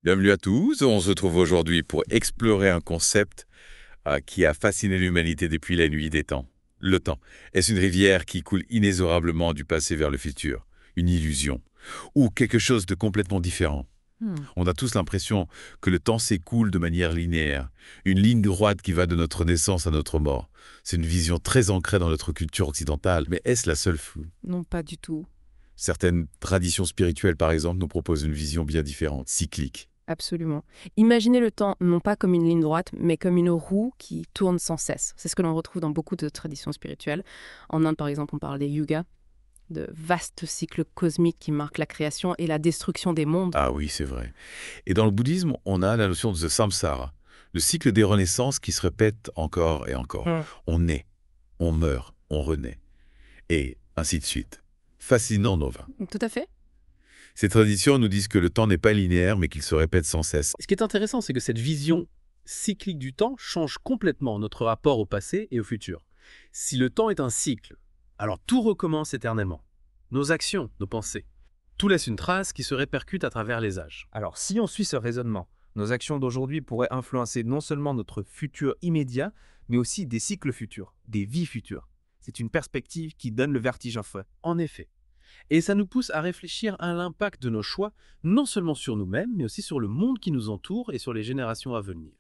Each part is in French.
Bienvenue à tous, on se trouve aujourd'hui pour explorer un concept qui a fasciné l'humanité depuis la nuit des temps. Le temps. Est-ce une rivière qui coule inexorablement du passé vers le futur? Une illusion? Ou quelque chose de complètement différent? Hmm. On a tous l'impression que le temps s'écoule de manière linéaire, une ligne droite qui va de notre naissance à notre mort. C'est une vision très ancrée dans notre culture occidentale, mais est-ce la seule? Non, pas du tout. Certaines traditions spirituelles, par exemple, nous proposent une vision bien différente, cyclique. Absolument. Imaginez le temps non pas comme une ligne droite, mais comme une roue qui tourne sans cesse. C'est ce que l'on retrouve dans beaucoup de traditions spirituelles. En Inde, par exemple, on parle des yugas, de vastes cycles cosmiques qui marquent la création et la destruction des mondes. Ah oui, c'est vrai. Et dans le bouddhisme, on a la notion de samsara, le cycle des renaissances qui se répète encore et encore. Hmm. On naît, on meurt, on renaît, et ainsi de suite. Fascinant, Nova. Tout à fait. Ces traditions nous disent que le temps n'est pas linéaire, mais qu'il se répète sans cesse. Ce qui est intéressant, c'est que cette vision cyclique du temps change complètement notre rapport au passé et au futur. Si le temps est un cycle, alors tout recommence éternellement. Nos actions, nos pensées. Tout laisse une trace qui se répercute à travers les âges. Alors, si on suit ce raisonnement, nos actions d'aujourd'hui pourraient influencer non seulement notre futur immédiat, mais aussi des cycles futurs, des vies futures. C'est une perspective qui donne le vertige en fait. En effet. Et ça nous pousse à réfléchir à l'impact de nos choix, non seulement sur nous-mêmes, mais aussi sur le monde qui nous entoure et sur les générations à venir.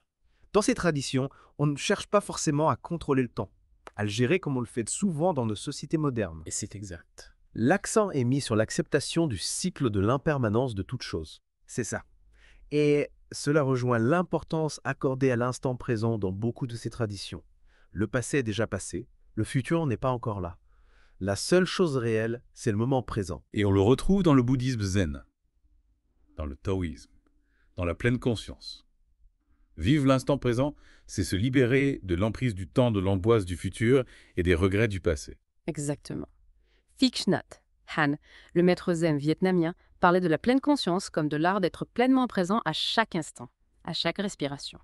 Dans ces traditions, on ne cherche pas forcément à contrôler le temps, à le gérer comme on le fait souvent dans nos sociétés modernes. Et c'est exact. L'accent est mis sur l'acceptation du cycle de l'impermanence de toute chose. C'est ça. Et cela rejoint l'importance accordée à l'instant présent dans beaucoup de ces traditions. Le passé est déjà passé, le futur n'est pas encore là. La seule chose réelle, c'est le moment présent. Et on le retrouve dans le bouddhisme zen, dans le taoïsme, dans la pleine conscience. Vivre l'instant présent, c'est se libérer de l'emprise du temps, de l'angoisse du futur et des regrets du passé. Exactement. Thich Nhat Hanh, le maître zen vietnamien, parlait de la pleine conscience comme de l'art d'être pleinement présent à chaque instant, à chaque respiration,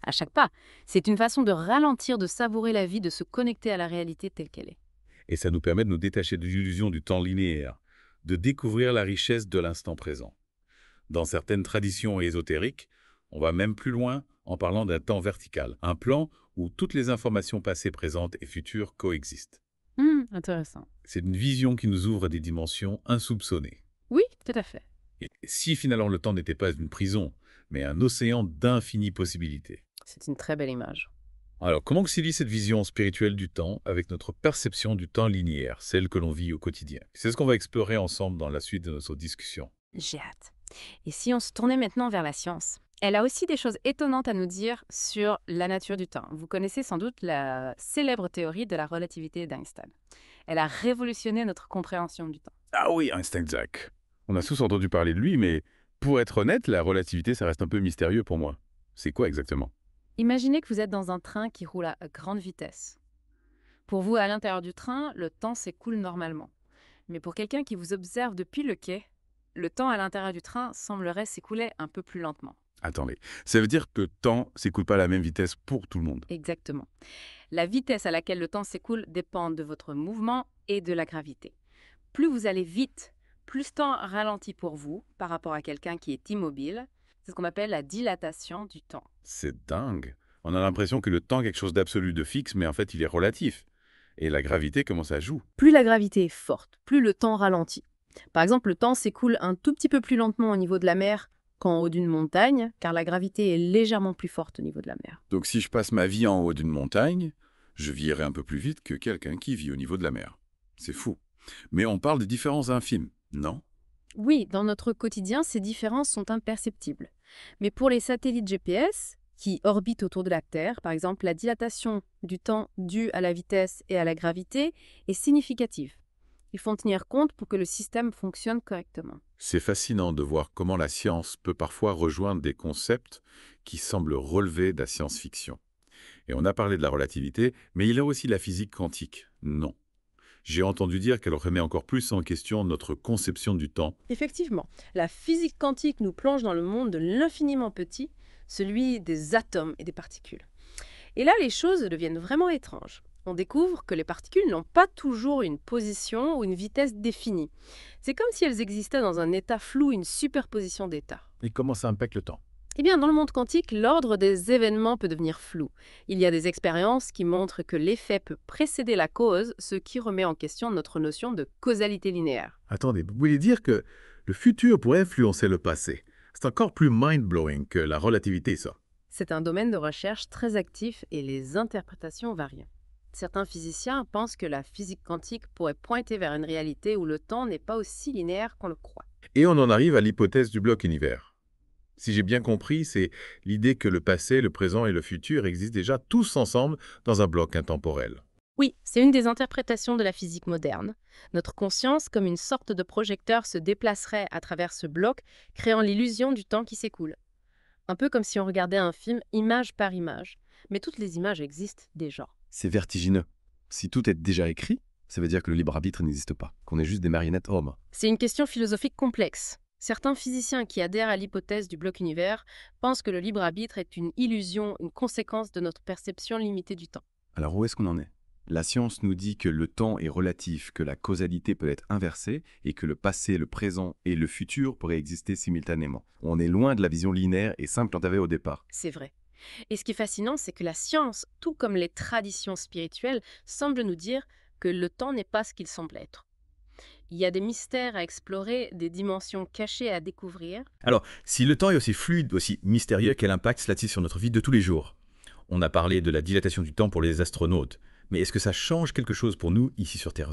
à chaque pas. C'est une façon de ralentir, de savourer la vie, de se connecter à la réalité telle qu'elle est. Et ça nous permet de nous détacher de l'illusion du temps linéaire, de découvrir la richesse de l'instant présent. Dans certaines traditions ésotériques, on va même plus loin en parlant d'un temps vertical, un plan où toutes les informations passées, présentes et futures coexistent. Intéressant. C'est une vision qui nous ouvre à des dimensions insoupçonnées. Oui, tout à fait. Et si finalement le temps n'était pas une prison, mais un océan d'infinies possibilités. C'est une très belle image. Alors, comment concilier cette vision spirituelle du temps avec notre perception du temps linéaire, celle que l'on vit au quotidien? C'est ce qu'on va explorer ensemble dans la suite de notre discussion. J'ai hâte. Et si on se tournait maintenant vers la science? Elle a aussi des choses étonnantes à nous dire sur la nature du temps. Vous connaissez sans doute la célèbre théorie de la relativité d'Einstein. Elle a révolutionné notre compréhension du temps. Ah oui, Einstein-Zach. On a tous entendu parler de lui, mais pour être honnête, la relativité, ça reste un peu mystérieux pour moi. C'est quoi exactement? Imaginez que vous êtes dans un train qui roule à grande vitesse. Pour vous, à l'intérieur du train, le temps s'écoule normalement. Mais pour quelqu'un qui vous observe depuis le quai, le temps à l'intérieur du train semblerait s'écouler un peu plus lentement. Attendez, ça veut dire que le temps s'écoule pas à la même vitesse pour tout le monde? Exactement. La vitesse à laquelle le temps s'écoule dépend de votre mouvement et de la gravité. Plus vous allez vite, plus le temps ralentit pour vous par rapport à quelqu'un qui est immobile. C'est ce qu'on appelle la dilatation du temps. C'est dingue. On a l'impression que le temps est quelque chose d'absolu, de fixe, mais en fait, il est relatif. Et la gravité, comment ça joue? Plus la gravité est forte, plus le temps ralentit. Par exemple, le temps s'écoule un tout petit peu plus lentement au niveau de la mer qu'en haut d'une montagne, car la gravité est légèrement plus forte au niveau de la mer. Donc si je passe ma vie en haut d'une montagne, je vierai un peu plus vite que quelqu'un qui vit au niveau de la mer. C'est fou. Mais on parle de différences infimes, non? Oui, dans notre quotidien, ces différences sont imperceptibles. Mais pour les satellites GPS qui orbitent autour de la Terre, par exemple, la dilatation du temps due à la vitesse et à la gravité est significative. Il faut en tenir compte pour que le système fonctionne correctement. C'est fascinant de voir comment la science peut parfois rejoindre des concepts qui semblent relever de la science-fiction. Et on a parlé de la relativité, mais il y a aussi la physique quantique. Non. J'ai entendu dire qu'elle remet encore plus en question notre conception du temps. Effectivement, la physique quantique nous plonge dans le monde de l'infiniment petit, celui des atomes et des particules. Et là, les choses deviennent vraiment étranges. On découvre que les particules n'ont pas toujours une position ou une vitesse définie. C'est comme si elles existaient dans un état flou, une superposition d'états. Et comment ça impacte le temps? Eh bien, dans le monde quantique, l'ordre des événements peut devenir flou. Il y a des expériences qui montrent que l'effet peut précéder la cause, ce qui remet en question notre notion de causalité linéaire. Attendez, vous voulez dire que le futur pourrait influencer le passé? C'est encore plus mind-blowing que la relativité, ça. C'est un domaine de recherche très actif et les interprétations varient. Certains physiciens pensent que la physique quantique pourrait pointer vers une réalité où le temps n'est pas aussi linéaire qu'on le croit. Et on en arrive à l'hypothèse du bloc univers. Si j'ai bien compris, c'est l'idée que le passé, le présent et le futur existent déjà tous ensemble dans un bloc intemporel. Oui, c'est une des interprétations de la physique moderne. Notre conscience, comme une sorte de projecteur, se déplacerait à travers ce bloc, créant l'illusion du temps qui s'écoule. Un peu comme si on regardait un film image par image. Mais toutes les images existent déjà. C'est vertigineux. Si tout est déjà écrit, ça veut dire que le libre arbitre n'existe pas, qu'on est juste des marionnettes hommes. C'est une question philosophique complexe. Certains physiciens qui adhèrent à l'hypothèse du bloc univers pensent que le libre arbitre est une illusion, une conséquence de notre perception limitée du temps. Alors où est-ce qu'on en est? La science nous dit que le temps est relatif, que la causalité peut être inversée et que le passé, le présent et le futur pourraient exister simultanément. On est loin de la vision linéaire et simple qu'on avait au départ. C'est vrai. Et ce qui est fascinant, c'est que la science, tout comme les traditions spirituelles, semble nous dire que le temps n'est pas ce qu'il semble être. Il y a des mystères à explorer, des dimensions cachées à découvrir. Alors, si le temps est aussi fluide, aussi mystérieux, quel impact cela a-t-il sur notre vie de tous les jours? On a parlé de la dilatation du temps pour les astronautes, mais est-ce que ça change quelque chose pour nous ici sur Terre?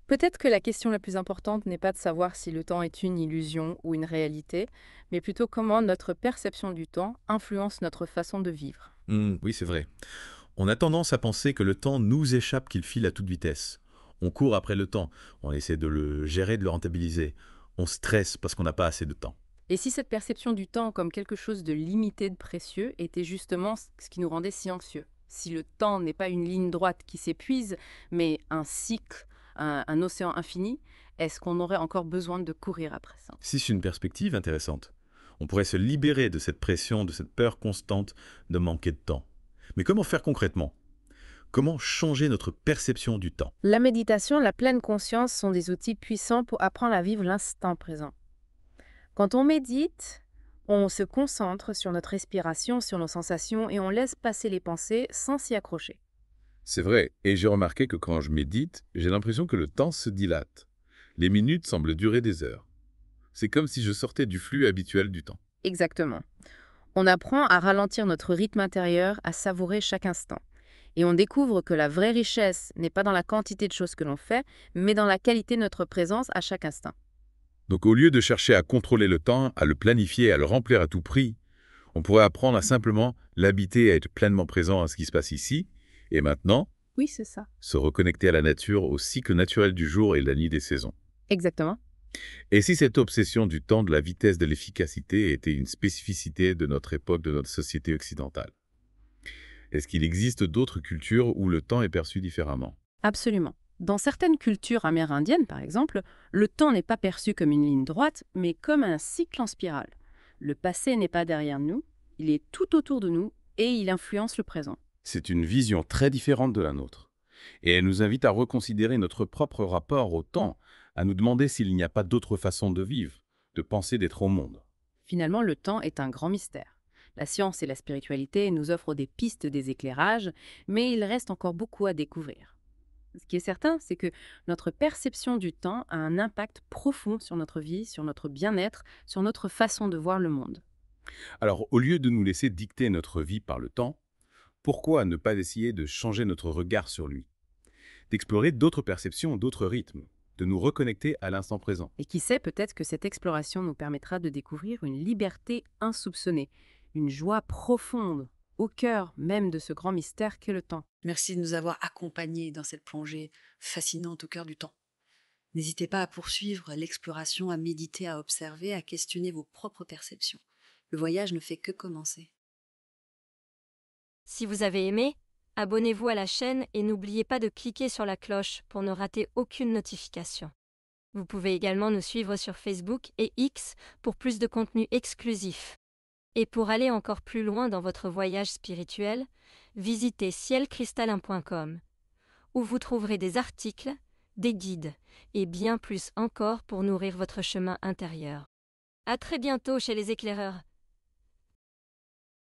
Peut-être que la question la plus importante n'est pas de savoir si le temps est une illusion ou une réalité, mais plutôt comment notre perception du temps influence notre façon de vivre. Oui, c'est vrai. On a tendance à penser que le temps nous échappe, qu'il file à toute vitesse. On court après le temps, on essaie de le gérer, de le rentabiliser. On stresse parce qu'on n'a pas assez de temps. Et si cette perception du temps comme quelque chose de limité, de précieux, était justement ce qui nous rendait si anxieux? Si le temps n'est pas une ligne droite qui s'épuise, mais un cycle, un océan infini, est-ce qu'on aurait encore besoin de courir après ça? Si c'est une perspective intéressante, on pourrait se libérer de cette pression, de cette peur constante de manquer de temps. Mais comment faire concrètement? Comment changer notre perception du temps? La méditation, la pleine conscience sont des outils puissants pour apprendre à vivre l'instant présent. Quand on médite, on se concentre sur notre respiration, sur nos sensations et on laisse passer les pensées sans s'y accrocher. C'est vrai, et j'ai remarqué que quand je médite, j'ai l'impression que le temps se dilate. Les minutes semblent durer des heures. C'est comme si je sortais du flux habituel du temps. Exactement. On apprend à ralentir notre rythme intérieur, à savourer chaque instant. Et on découvre que la vraie richesse n'est pas dans la quantité de choses que l'on fait, mais dans la qualité de notre présence à chaque instant. Donc au lieu de chercher à contrôler le temps, à le planifier, à le remplir à tout prix, on pourrait apprendre à simplement l'habiter, à être pleinement présent à ce qui se passe ici, et maintenant, Oui, c'est ça. se reconnecter à la nature, au cycle naturel du jour et de la nuit des saisons. Exactement. Et si cette obsession du temps, de la vitesse, de l'efficacité était une spécificité de notre époque, de notre société occidentale? Est-ce qu'il existe d'autres cultures où le temps est perçu différemment? Absolument. Dans certaines cultures amérindiennes, par exemple, le temps n'est pas perçu comme une ligne droite, mais comme un cycle en spirale. Le passé n'est pas derrière nous, il est tout autour de nous et il influence le présent. C'est une vision très différente de la nôtre. Et elle nous invite à reconsidérer notre propre rapport au temps, à nous demander s'il n'y a pas d'autre façon de vivre, de penser, d'être au monde. Finalement, le temps est un grand mystère. La science et la spiritualité nous offrent des pistes, des éclairages, mais il reste encore beaucoup à découvrir. Ce qui est certain, c'est que notre perception du temps a un impact profond sur notre vie, sur notre bien-être, sur notre façon de voir le monde. Alors, au lieu de nous laisser dicter notre vie par le temps, pourquoi ne pas essayer de changer notre regard sur lui? D'explorer d'autres perceptions, d'autres rythmes, de nous reconnecter à l'instant présent. Et qui sait, peut-être que cette exploration nous permettra de découvrir une liberté insoupçonnée, une joie profonde, au cœur même de ce grand mystère qu'est le temps. Merci de nous avoir accompagnés dans cette plongée fascinante au cœur du temps. N'hésitez pas à poursuivre l'exploration, à méditer, à observer, à questionner vos propres perceptions. Le voyage ne fait que commencer. Si vous avez aimé, abonnez-vous à la chaîne et n'oubliez pas de cliquer sur la cloche pour ne rater aucune notification. Vous pouvez également nous suivre sur Facebook et X pour plus de contenu exclusif. Et pour aller encore plus loin dans votre voyage spirituel, visitez cielcristallin.com. où vous trouverez des articles, des guides et bien plus encore pour nourrir votre chemin intérieur. À très bientôt chez les éclaireurs.